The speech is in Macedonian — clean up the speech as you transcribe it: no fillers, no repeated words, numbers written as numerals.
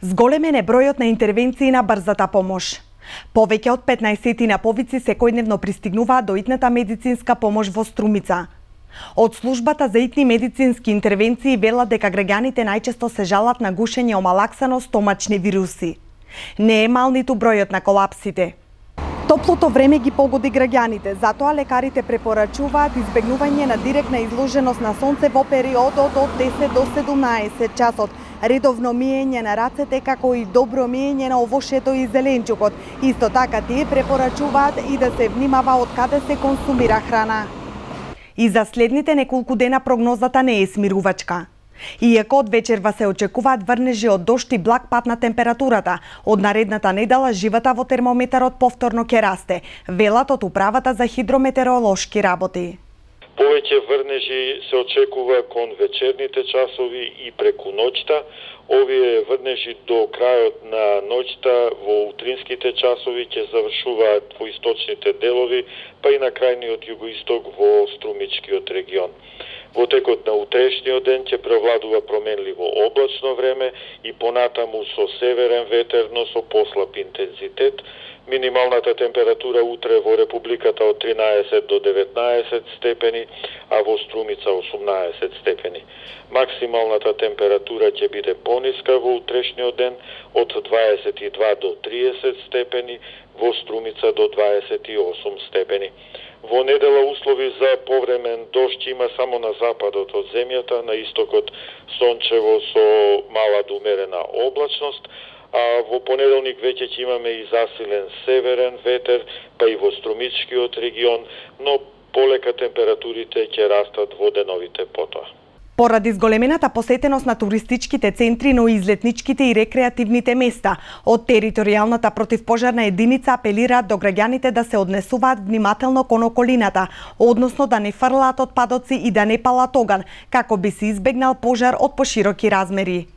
Зголемен е бројот на интервенции на брзата помош. Повеќе од 15 на повици секојдневно пристигнуваат до итната медицинска помош во Струмица. Од службата за итни медицински интервенции велат дека граѓаните најчесто се жалат на гушење омалаксано стомачни вируси. Не е мал ниту бројот на колапсите. Топлото време ги погоди граѓаните, затоа лекарите препорачуваат избегнување на директна изложеност на сонце во периодот од 10 до 17 часот, редовно миење на рацете како и добро миење на овошето и зеленчукот. Исто така тие препорачуваат и да се внимава од каде се консумира храна. И за следните неколку дена прогнозата не е смирувачка. Иако од вечерва се очекуваат врнежи од дожд и благ пад на температурата, од наредната недела живата во термометарот повторно ќе расте, велат од управата за хидрометеоролошки работи. Повеќе врнежи се очекува кон вечерните часови и преку ноќта. Овие врнежи до крајот на ноќта во утринските часови ќе завршуваат во источните делови, па и на крајниот југоисток во Струмичкиот регион. Во текот на утрешниот ден ќе превладува променливо облачно време и понатаму со северен ветер, но со послаб интензитет. Минималната температура утре во Републиката од 13 до 19 степени, а во Струмица 18 степени. Максималната температура ќе биде пониска во утрешниот ден од 22 до 30 степени, во Струмица до 28 степени. Во недела услови за повремен дожд има само на западот од земјата, на истокот сончево со мала до умерена облачност, а во понеделник веќе ќе имаме и засилен северен ветер, па и во Струмичкиот регион, но полека температурите ќе растат во деновите потоа. Поради зголемената посетеност на туристичките центри, но и излетничките и рекреативните места, од територијалната противпожарна единица апелираат до граѓаните да се однесуваат внимателно кон околината, односно да не фрлаат отпадоци и да не палат оган, како би се избегнал пожар од пошироки размери.